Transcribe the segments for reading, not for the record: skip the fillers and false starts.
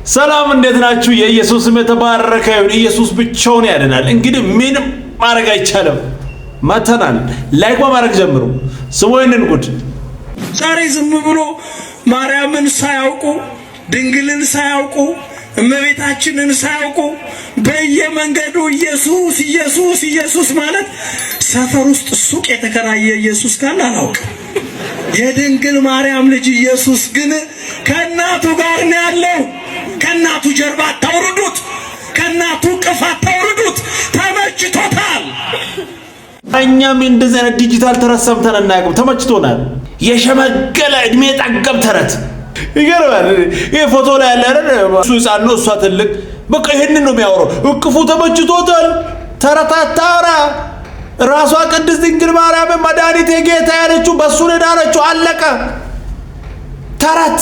ሰላም እንዴት ናችሁ? የኢየሱስ ስም የተባረከ ይሁን። ኢየሱስ ብቻውን ያድናል። እንግዲህ ምንም ማድረግ አይቻልም። መተናል። ላይክ በማድረግ ጀምሩ። ስሙ ይህንን ጉድ። ዛሬ ዝም ብሎ ማርያምን ሳያውቁ ድንግልን ሳያውቁ እመቤታችንን ሳያውቁ በየመንገዱ ኢየሱስ ኢየሱስ ኢየሱስ ማለት ሰፈር ውስጥ ሱቅ የተከራየ ኢየሱስ ካለ አላውቅም። የድንግል ማርያም ልጅ ኢየሱስ ግን ከእናቱ ጋር ነው ያለው። ከእናቱ ጀርባ አታውርዱት፣ ከእናቱ ቅፍ አታውርዱት። ተመችቶታል። እኛም እንደዚህ አይነት ዲጂታል ተረት ሰምተን አናውቅም። ተመችቶናል። የሸመገለ እድሜ ጠገብ ተረት ይገርማል። ይሄ ፎቶ ላይ ያለ አይደል? እሱ ሕፃን ነው፣ እሷ ትልቅ። በቃ ይሄንን ነው የሚያወራው። እቅፉ ተመችቶታል። ተረት አታውራ። ራሷ ቅድስት ድንግል ማርያም መድኃኒቴ ጌታ ያለችው በሱ ነው ዳነችው። አለቀ። ተረት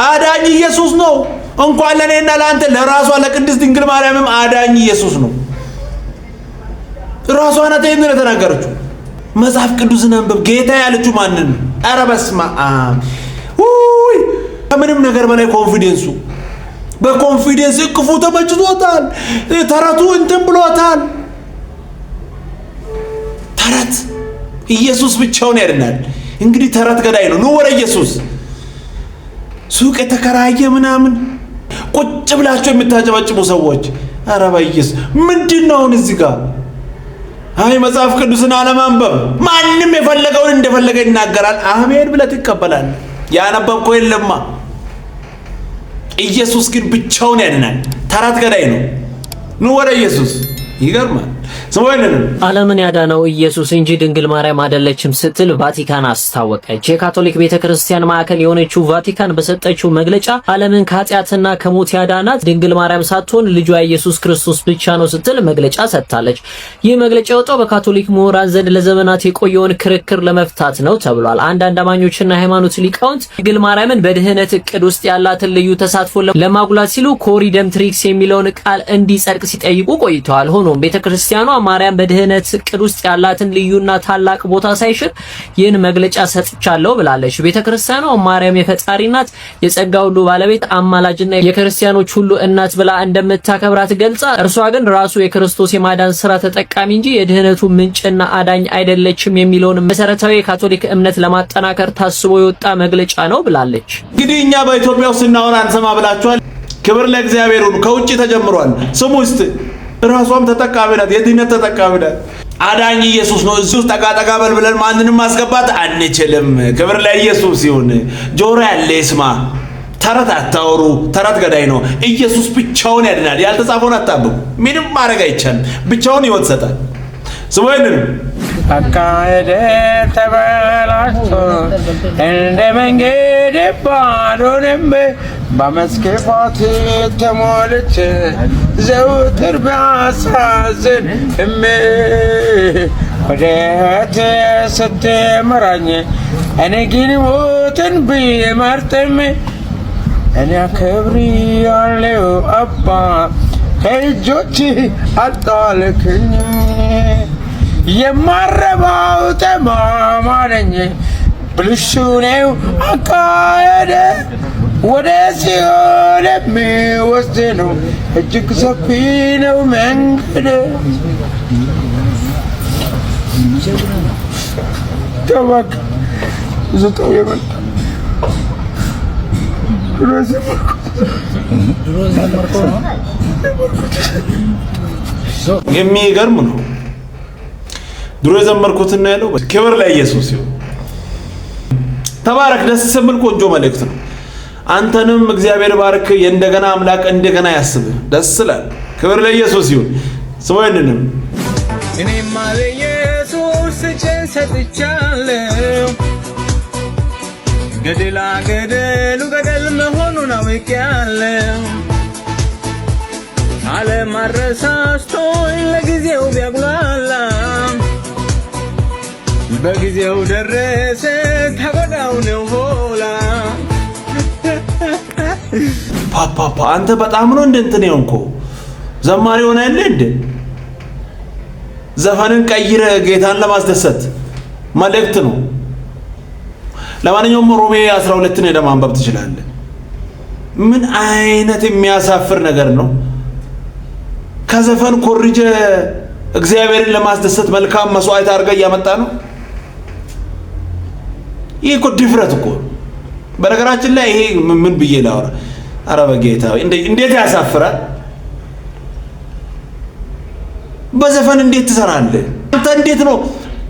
አዳኝ ኢየሱስ ነው። እንኳን ለኔና ለአንተ ለራሷ ለቅድስት ድንግል ማርያምም አዳኝ ኢየሱስ ነው። ራሷ ናት ይሄንን የተናገረችው። መጽሐፍ ቅዱስን አንብብ። ጌታ ያለችው ማንን ነው? ኧረ በስመ አብ። ውይ ከምንም ነገር በላይ ኮንፊደንሱ። በኮንፊደንስ እቅፉ ተመችቶታል። ተረቱ እንትን ብሎታል። ተረት ኢየሱስ ብቻውን ያድናል። እንግዲህ ተረት ገዳይ ነው። ኑ ወደ ኢየሱስ። ሱቅ የተከራየ ምናምን ቁጭ ብላችሁ የምታጨበጭቡ ሰዎች ኧረ በኢየሱስ ምንድነው አሁን እዚህ ጋር? አይ መጽሐፍ ቅዱስን አለማንበብ። ማንም የፈለገውን እንደፈለገ ይናገራል። አሜን ብለህ ትቀበላለህ። ያነበብከው የለማ። ኢየሱስ ግን ብቻውን ያድናል። ተረት ገዳይ ነው። ኑ ወደ ኢየሱስ። ይገርማል። ዓለምን ያዳነው ኢየሱስ እንጂ ድንግል ማርያም አይደለችም ስትል ቫቲካን አስታወቀች። የካቶሊክ ቤተክርስቲያን ማዕከል የሆነችው ቫቲካን በሰጠችው መግለጫ ዓለምን ከኃጢአትና ከሞት ያዳናት ድንግል ማርያም ሳትሆን ልጇ ኢየሱስ ክርስቶስ ብቻ ነው ስትል መግለጫ ሰጥታለች። ይህ መግለጫ የወጣው በካቶሊክ ምሁራን ዘንድ ለዘመናት የቆየውን ክርክር ለመፍታት ነው ተብሏል። አንዳንድ አማኞችና ሃይማኖት ሊቃውንት ድንግል ማርያምን በድህነት እቅድ ውስጥ ያላትን ልዩ ተሳትፎ ለማጉላት ሲሉ ኮሪደምትሪክስ የሚለውን ቃል እንዲጸድቅ ሲጠይቁ ቆይተዋል። ሆኖም ቤተክርስቲያኗ ማርያም በድህነት እቅድ ውስጥ ያላትን ልዩና ታላቅ ቦታ ሳይሽር ይህን መግለጫ ሰጥቻለሁ ብላለች። ቤተክርስቲያኗ ማርያም የፈጣሪ ናት፣ የጸጋ ሁሉ ባለቤት፣ አማላጅና የክርስቲያኖች ሁሉ እናት ብላ እንደምታከብራት ገልጻ እርሷ ግን ራሱ የክርስቶስ የማዳን ስራ ተጠቃሚ እንጂ የድህነቱ ምንጭና አዳኝ አይደለችም የሚለውን መሰረታዊ የካቶሊክ እምነት ለማጠናከር ታስቦ የወጣ መግለጫ ነው ብላለች። እንግዲህ እኛ በኢትዮጵያ ውስጥ ስናወራ አንሰማ ብላችኋል። ክብር ለእግዚአብሔር ሁሉ። ከውጭ ተጀምሯል። ስሙ ውስጥ ራሷም ተጠቃሚ ናት። የድህነት ተጠቃሚ ናት። አዳኝ ኢየሱስ ነው። እዚህ ውስጥ ጠጋ በል ብለን ማንንም ማስገባት አንችልም። ክብር ለኢየሱስ ይሁን። ጆሮ ያለ ይስማ። ተረት አታወሩ። ተረት ገዳይ ነው። ኢየሱስ ብቻውን ያድናል። ያልተጻፈውን አታብቡ። ምንም ማድረግ አይቻልም። ብቻውን ሕይወት ይሰጣል። ስሙ ይህንን አካሄደ ተበላሽቶ እንደ መንገድ ባዶንም በመስከፋት ተሞልቼ ዘውትር ቢያሳዝን ወዴት ስትመራኝ እኔ ግን ሞትን ብመርጥም እኔ አከብርሃለሁ አባ ከእጆችህ አልጣልከኝም። የማረባው ጠማማ ነኝ ብልሹ ነው አካሄደ ወደ ሲኦል የሚወስድ ነው እጅግ ሰፊ ነው መንገድ። ተባክ ዝጠው የመጣ የሚገርም ነው። ድሮ የዘመርኩትና ያለው ክብር ለኢየሱስ ይሁን። ተባረክ። ደስ የሚል ቆንጆ መልእክት ነው። አንተንም እግዚአብሔር ባርክ። የእንደገና አምላክ እንደገና ያስብህ። ደስ ይላል። ክብር ለኢየሱስ ይሁን። ስሙ ይንንም እኔማ ለኢየሱስ እጄን ሰጥቻለሁ። ገደላ ገደሉ ገደል መሆኑን አውቄያለሁ። ዓለም አረሳስቶኝ ለጊዜው ቢያጉላላ በጊዜው ደረሰ ተጎዳው ነው ሆላ። ፓፓ አንተ በጣም ነው እንትን የሆንኩ ዘማሪ ሆነ አይደል እንዴ? ዘፈንን ቀይረ ጌታን ለማስደሰት መልእክት ነው። ለማንኛውም ሮሜ 12 ነው ለማንበብ ትችላለህ። ምን አይነት የሚያሳፍር ነገር ነው? ከዘፈን ኮርጀ እግዚአብሔርን ለማስደሰት መልካም መስዋዕት አድርገ እያመጣ ነው። ይሄ እኮ ድፍረት እኮ። በነገራችን ላይ ይሄ ምን ብዬ ላውራ? ኧረ በጌታ እንዴት ያሳፍራል! በዘፈን እንዴት ትሰራለህ? አንተ እንዴት ነው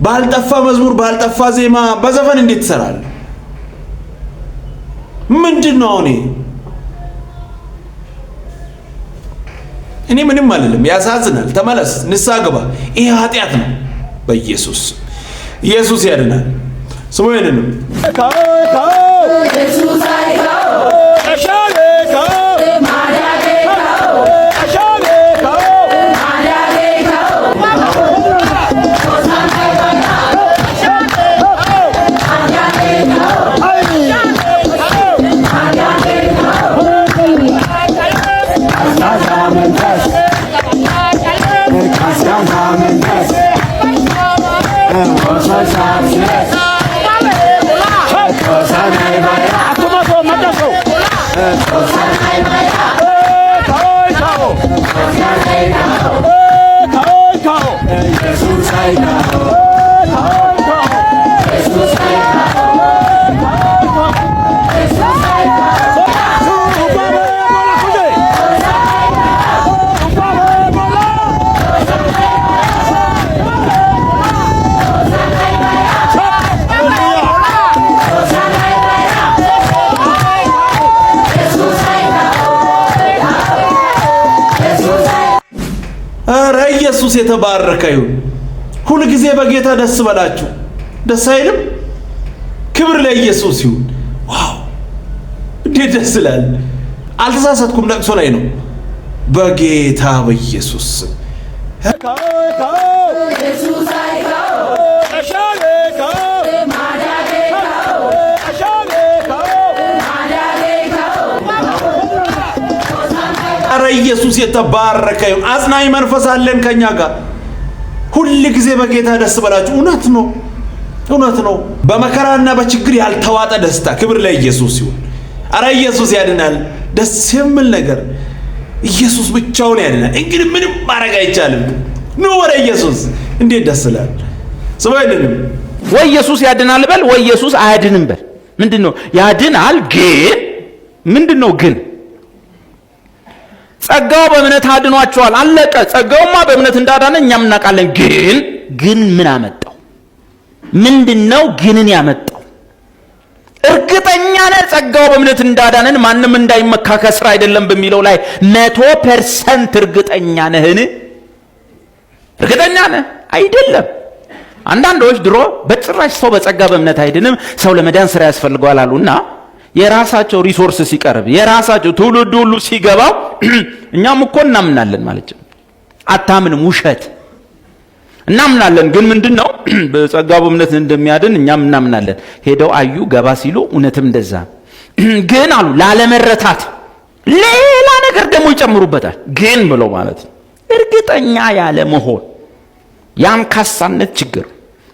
ባልጠፋ መዝሙር ባልጠፋ ዜማ በዘፈን እንዴት ትሰራለህ? ምንድነው እኔ ምንም አይደለም። ያሳዝናል። ተመለስ፣ ንስሐ ግባ። ይሄ ኃጢአት ነው። በኢየሱስ ኢየሱስ ያድናል። ስሙ ይሄንን ኢየሱስ የተባረከ ይሁን። ሁሉ ጊዜ በጌታ ደስ በላችሁ። ደስ አይልም? ክብር ለኢየሱስ ይሁን። ዋው እንዴት ደስ ይላል! አልተሳሳትኩም። ለቅሶ ላይ ነው። በጌታ በኢየሱስ ኧረ ኢየሱስ የተባረከ ይሁን። አጽናኝ መንፈስ አለን ከኛ ጋር። ሁሉ ጊዜ በጌታ ደስ በላችሁ። እውነት ነው። በመከራና በችግር ያልተዋጠ ደስታ። ክብር ለኢየሱስ ይሁን። ኧረ ኢየሱስ ያድናል። ደስ የሚል ነገር። ኢየሱስ ብቻውን ያድናል። እንግዲህ ምንም ማድረግ አይቻልም። ኑ ወደ ኢየሱስ። እንዴት ደስ ይላል! ስሙ አይደለም ወይ ኢየሱስ ያድናል በል ወይ ኢየሱስ አያድንም በል። ምንድነው ያድናል? ግን ምንድነው ግን? ጸጋው በእምነት አድኗቸዋል። አለቀ። ጸጋውማ በእምነት እንዳዳነ እኛም እናውቃለን። ግን ምን አመጣው? ምንድነው ግንን ያመጣው? እርግጠኛ ነህ ጸጋው በእምነት እንዳዳነን ማንም እንዳይመካ ከስራ አይደለም በሚለው ላይ 100% እርግጠኛ ነህን? እርግጠኛ ነህ? አይደለም። አንዳንዶች ድሮ በጭራሽ ሰው በጸጋ በእምነት አይድንም፣ ሰው ለመዳን ስራ ያስፈልገዋል አሉና የራሳቸው ሪሶርስ ሲቀርብ የራሳቸው ትውልድ ሁሉ ሲገባው እኛም እኮ እናምናለን ማለት ነው። አታምንም? ውሸት። እናምናለን ግን ምንድነው በጸጋው በእምነት እንደሚያድን እኛም እናምናለን። ሄደው አዩ ገባ ሲሉ እውነትም እንደዛ ግን አሉ ላለመረታት ሌላ ነገር ደግሞ ይጨምሩበታል። ግን ብለው ማለት ነው እርግጠኛ ያለ መሆን ያንካሳነት ችግር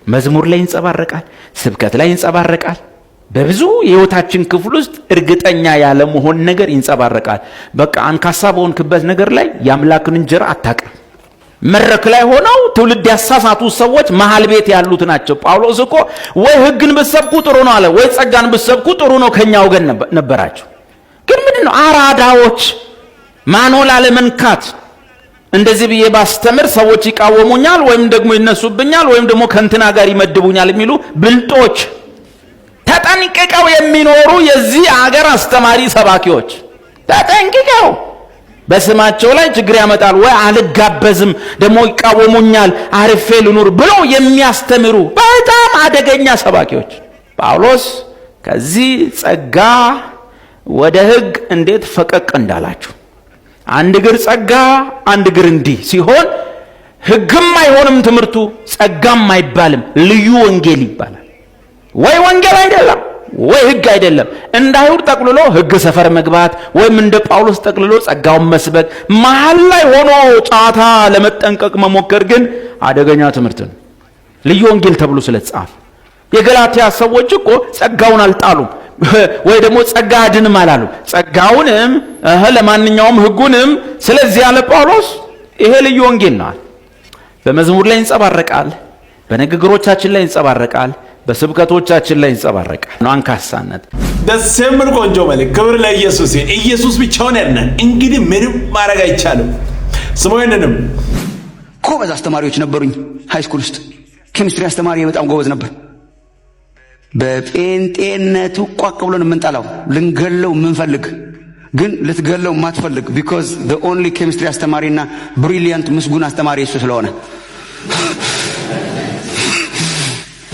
መዝሙር ላይ ይንጸባረቃል፣ ስብከት ላይ ይንጸባረቃል። በብዙ የህይወታችን ክፍል ውስጥ እርግጠኛ ያለ መሆን ነገር ይንጸባረቃል። በቃ አንካሳ በሆንክበት ነገር ላይ የአምላክን እንጀራ አታቅርብ። መድረክ ላይ ሆነው ትውልድ ያሳሳቱ ሰዎች መሃል ቤት ያሉት ናቸው። ጳውሎስ እኮ ወይ ህግን ብትሰብኩ ጥሩ ነው አለ፣ ወይ ጸጋን ብትሰብኩ ጥሩ ነው ከኛ ወገን ነበራቸው። ግን ምንድነው አራዳዎች ማኖላ ለመንካት እንደዚህ ብዬ ባስተምር ሰዎች ይቃወሙኛል ወይም ደግሞ ይነሱብኛል ወይም ደግሞ ከንትና ጋር ይመድቡኛል የሚሉ ብልጦች ተጠንቅቀው የሚኖሩ የዚህ አገር አስተማሪ ሰባኪዎች ተጠንቅቀው በስማቸው ላይ ችግር ያመጣል ወይ አልጋበዝም ደግሞ ይቃወሙኛል አርፌ ልኑር ብለው የሚያስተምሩ በጣም አደገኛ ሰባኪዎች። ጳውሎስ ከዚህ ጸጋ ወደ ህግ እንዴት ፈቀቅ እንዳላችሁ አንድ እግር ጸጋ አንድ እግር እንዲህ ሲሆን ህግም አይሆንም ትምህርቱ፣ ጸጋም አይባልም፣ ልዩ ወንጌል ይባላል። ወይ ወንጌል አይደለም ወይ ህግ አይደለም። እንደ አይሁድ ጠቅልሎ ህግ ሰፈር መግባት ወይም እንደ ጳውሎስ ጠቅልሎ ጸጋውን መስበክ፣ መሃል ላይ ሆኖ ጫታ ለመጠንቀቅ መሞከር ግን አደገኛ ትምህርት ነው። ልዩ ወንጌል ተብሎ ስለተጻፈ የገላትያ ሰዎች እኮ ጸጋውን አልጣሉም። ወይ ደግሞ ጸጋ አድንም አላሉ። ጸጋውንም ለማንኛውም ሕጉንም ስለዚህ ያለ ጳውሎስ ይሄ ልዩ ወንጌል ነው። በመዝሙር ላይ ይንጸባረቃል፣ በንግግሮቻችን ላይ ይንጸባረቃል፣ በስብከቶቻችን ላይ ይንጸባረቃል። ነው አንካሳነት ደስ የሚል ቆንጆ መልክ። ክብር ለኢየሱስ ይሁን። ኢየሱስ ብቻውን ያድናል። እንግዲህ ምንም ማድረግ አይቻልም። ስሞይንንም ጎበዝ አስተማሪዎች ነበሩኝ ሃይ ስኩል ውስጥ። ኬሚስትሪ አስተማሪ በጣም ጎበዝ ነበር። በጴንጤነቱ ቋቅ ብሎን የምንጠላው ልንገለው የምንፈልግ ግን ልትገለው ማትፈልግ because the only ኬሚስትሪ አስተማሪና ብሪሊያንት ምስጉን አስተማሪ እሱ ስለሆነ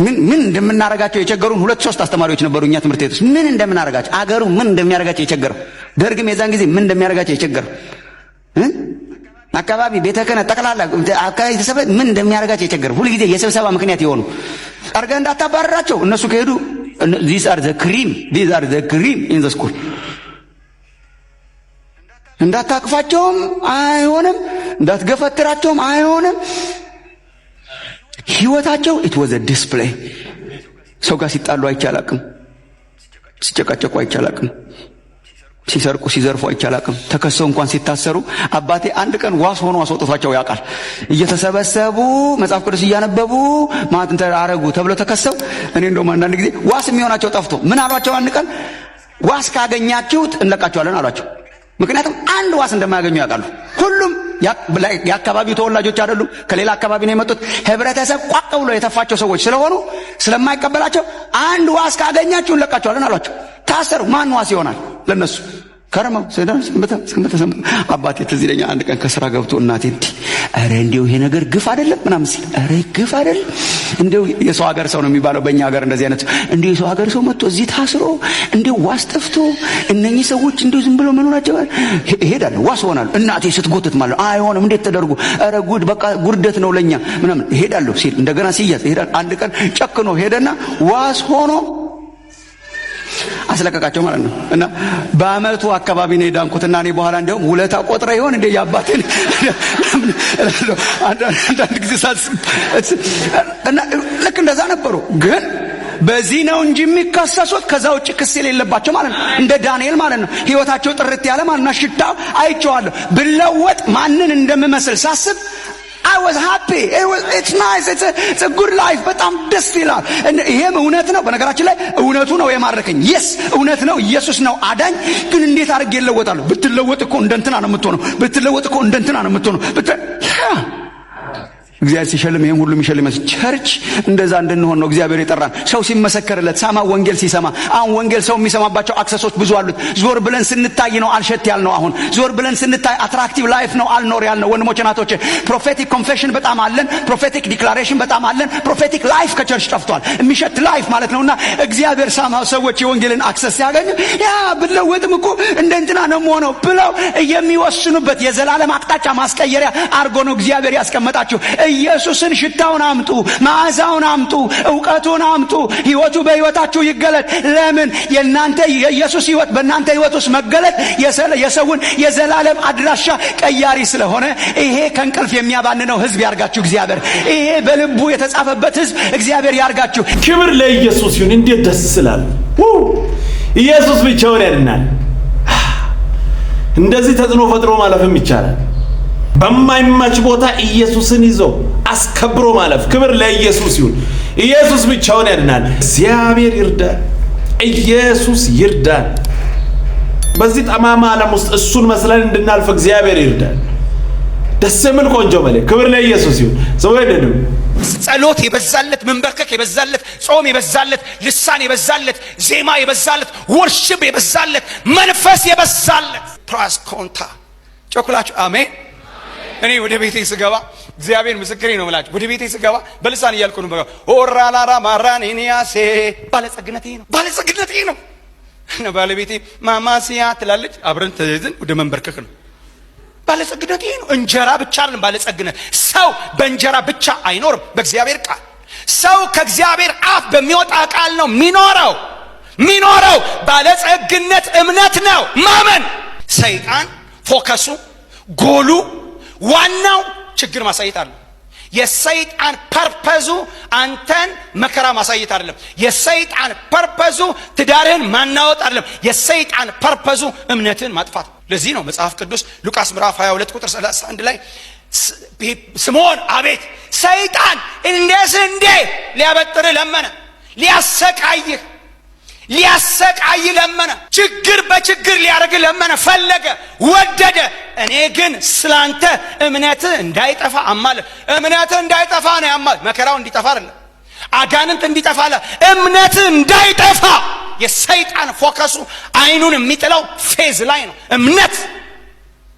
ምን እንደምናረጋቸው የቸገሩን 2-3 አስተማሪዎች ነበሩኛ ትምህርት ቤት ውስጥ። ምን እንደምናረጋቸው አገሩ ምን እንደሚያረጋቸው የቸገረው፣ ደርግም የዛን ጊዜ ምን እንደሚያረጋቸው የቸገረው፣ አካባቢ ቤተ ክህነት ጠቅላላ አካባቢ ተሰበ ምን እንደሚያረጋቸው የቸገረው፣ ሁሉ ጊዜ የስብሰባ ምክንያት የሆኑ አርገህ እንዳታባረራቸው እነሱ ከሄዱ these are the cream in the school። እንዳታቅፋቸውም አይሆንም፣ እንዳትገፈትራቸውም አይሆንም። ህይወታቸው it was a display። ሰው ጋር ሲጣሉ አይቻላቅም፣ ሲጨቃጨቁ አይቻላቅም፣ ሲሰርቁ ሲዘርፉ አይቻላቅም። ተከሰው እንኳን ሲታሰሩ አባቴ አንድ ቀን ዋስ ሆኖ አስወጥቷቸው ያውቃል። እየተሰበሰቡ መጽሐፍ ቅዱስ እያነበቡ ማጥንተ አረጉ ተብሎ ተከሰው እኔ እንደውም አንዳንድ ጊዜ ዋስ የሚሆናቸው ጠፍቶ ምን አሏቸው፣ አንድ ቀን ዋስ ካገኛችሁት እንለቃቸዋለን አሏቸው። ምክንያቱም አንድ ዋስ እንደማያገኙ ያውቃሉ። ሁሉም የአካባቢው ተወላጆች አይደሉም፣ ከሌላ አካባቢ ነው የመጡት። ህብረተሰብ ቋቅ ብሎ የተፋቸው ሰዎች ስለሆኑ ስለማይቀበላቸው አንድ ዋስ ካገኛችሁ እንለቃቸዋለን አሏቸው። ታሰሩ። ማን ዋስ ይሆናል ለነሱ? ከረመው ሰይጣን ስንበተሰም አባቴ ትዝ ይለኛል። አንድ ቀን ከስራ ገብቶ እናቴ አረ እንዴው ይሄ ነገር ግፍ አይደለም ምናምን ሲል፣ አረ ግፍ አይደለም እንዴው የሰው ሀገር ሰው ነው የሚባለው በእኛ ሀገር እንደዚህ አይነት እንዴው የሰው ሀገር ሰው መጥቶ እዚህ ታስሮ እንዴው ዋስ ጠፍቶ እነኚህ ሰዎች እንዴው ዝም ብሎ መኖራቸው ይሄዳል ዋስ ሆናል። እናቴ ስትጎትት ማለት አይሆንም እንዴት ተደርጎ አረ ጉድ በቃ ጉርደት ነው ለኛ ምናምን ይሄዳል ሲል እንደገና ሲያዝ ይሄዳል። አንድ ቀን ጨክኖ ሄደና ዋስ ሆኖ አስለቀቃቸው ማለት ነው። እና በአመቱ አካባቢ ነው የዳንኩትና እኔ በኋላ እንደው ውለታ ቆጥረ ይሆን እንደ ያባቴን አንዳንድ ጊዜ ሳስብ እና ልክ እንደዛ ነበሩ። ግን በዚህ ነው እንጂ የሚከሰሱት ከዛ ውጭ ክስ የሌለባቸው ማለት ነው። እንደ ዳንኤል ማለት ነው። ህይወታቸው ጥርት ያለ ማለት ነው። ሽታው አይቼዋለሁ። ብለወጥ ማንን እንደምመስል ሳስብ I was happy. It's nice. It's a good life. በጣም ደስ ይላል። ይሄም እውነት ነው። በነገራችን ላይ እውነቱ ነው የማረከኝ። yes እውነት ነው። ኢየሱስ ነው አዳኝ። ግን እንዴት አድርጌ እለወጣለሁ? ብትለወጥ እኮ እንደንትና ነው የምትሆነው። ብትለወጥ እኮ እንደንትና ነው የምትሆነው። እግዚአብሔር ሲሸልም ይሄን ሁሉ የሚሸልም ቸርች እንደዛ እንድንሆን ነው እግዚአብሔር የጠራን። ሰው ሲመሰከርለት ሳማ ወንጌል ሲሰማ አሁን ወንጌል ሰው የሚሰማባቸው አክሰሶች ብዙ አሉት። ዞር ብለን ስንታይ ነው አልሸት ያልነው። አሁን ዞር ብለን ስንታይ አትራክቲቭ ላይፍ ነው አልኖር ያልነው። ወንድሞች እናቶች ፕሮፌቲክ ኮንፌሽን በጣም አለን፣ ፕሮፌቲክ ዲክላሬሽን በጣም አለን። ፕሮፌቲክ ላይፍ ከቸርች ጠፍቷል። የሚሸት ላይፍ ማለት ነውና እግዚአብሔር ሳማ ሰዎች የወንጌልን አክሰስ ሲያገኙ ያ ብለወጥም እኮ እንደንትና ነው የምሆነው ብለው የሚወስኑበት የዘላለም አቅጣጫ ማስቀየሪያ አርጎ ነው እግዚአብሔር ያስቀመጣችሁ። ኢየሱስን ሽታውን አምጡ፣ መዓዛውን አምጡ፣ ዕውቀቱን አምጡ። ህይወቱ በህይወታችሁ ይገለጥ። ለምን? የናንተ የኢየሱስ ህይወት በእናንተ ህይወት ውስጥ መገለጥ የሰውን የዘላለም አድራሻ ቀያሪ ስለሆነ ይሄ ከእንቅልፍ የሚያባንነው ህዝብ ያርጋችሁ እግዚአብሔር። ይሄ በልቡ የተጻፈበት ህዝብ እግዚአብሔር ያርጋችሁ። ክብር ለኢየሱስ ይሁን። እንዴት ደስ ይላል! ኢየሱስ ብቻውን ያድናል። እንደዚህ ተጽዕኖ ፈጥሮ ማለፍም ይቻላል። በማይመች ቦታ ኢየሱስን ይዞ አስከብሮ ማለፍ። ክብር ለኢየሱስ ይሁን። ኢየሱስ ብቻውን ያድናል። እግዚአብሔር ይርዳን። ኢየሱስ ይርዳን። በዚህ ጠማማ ዓለም ውስጥ እሱን መስለን እንድናልፍ እግዚአብሔር ይርዳን። ደስ የሚል ቆንጆ መልእክት። ክብር ለኢየሱስ ይሁን። ሰው አይደለም ጸሎት የበዛለት፣ መንበርከክ የበዛለት፣ ጾም የበዛለት፣ ልሳን የበዛለት፣ ዜማ የበዛለት፣ ወርሺፕ የበዛለት፣ መንፈስ የበዛለት ፕራስ ኮንታ ጮክላችሁ አሜን። እኔ ወደ ቤቴ ስገባ እግዚአብሔር ምስክሬ ነው ማለት ወደ ቤቴ ስገባ በልሳን እያልኩ ነው በቃ ኦራላራ ማራኔኒያሴ ባለጸግነቴ ነው እና ባለቤቴ ማማሲያ ትላለች። አብረን ተይዘን ወደ መንበርከክ ነው። ባለጸግነቴ ነው። እንጀራ ብቻ አይደለም ባለጸግነት። ሰው በእንጀራ ብቻ አይኖርም፣ በእግዚአብሔር ቃል። ሰው ከእግዚአብሔር አፍ በሚወጣ ቃል ነው የሚኖረው። ባለጸግነት እምነት ነው፣ ማመን። ሰይጣን ፎከሱ ጎሉ ዋናው ችግር ማሳየት አለ። የሰይጣን ፐርፐዙ አንተን መከራ ማሳየት አይደለም። የሰይጣን ፐርፐዙ ትዳርህን ማናወጥ አይደለም። የሰይጣን ፐርፐዙ እምነትን ማጥፋት። ለዚህ ነው መጽሐፍ ቅዱስ ሉቃስ ምዕራፍ 22 ቁጥር 31 ላይ ስምዖን አቤት ሰይጣን እንደ ስንዴ ሊያበጥርህ ለመነ፣ ሊያሰቃይህ ለመነ፣ ችግር በችግር ሊያደርግህ ለመነ፣ ፈለገ፣ ወደደ። እኔ ግን ስላንተ እምነትህ እንዳይጠፋ አማለ። እምነትህ እንዳይጠፋ ነው ያማል። መከራው እንዲጠፋ አይደለም፣ አጋንንት እንዲጠፋ አለ። እምነትህ እንዳይጠፋ። የሰይጣን ፎከሱ አይኑን የሚጥለው ፌዝ ላይ ነው። እምነት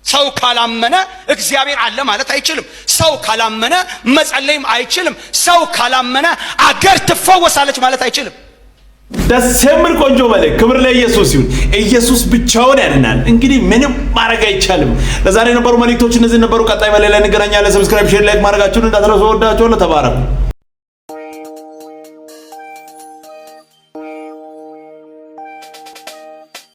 ሰው ካላመነ እግዚአብሔር አለ ማለት አይችልም። ሰው ካላመነ መጸለይም አይችልም። ሰው ካላመነ አገር ትፈወሳለች ማለት አይችልም። ደስ የሚል ቆንጆ መልእክት። ክብር ለኢየሱስ ይሁን። ኢየሱስ ብቻውን ያድናል። እንግዲህ ምንም ማድረግ አይቻልም። ለዛሬ የነበሩ መልእክቶች እነዚህ ነበሩ። ቀጣይ በሌላ እንገናኛለን። ሰብስክራይብ፣ ሼር፣ ላይክ ማድረጋችሁን እንዳትረሱ። ወዳችኋለሁ። ተባረኩ።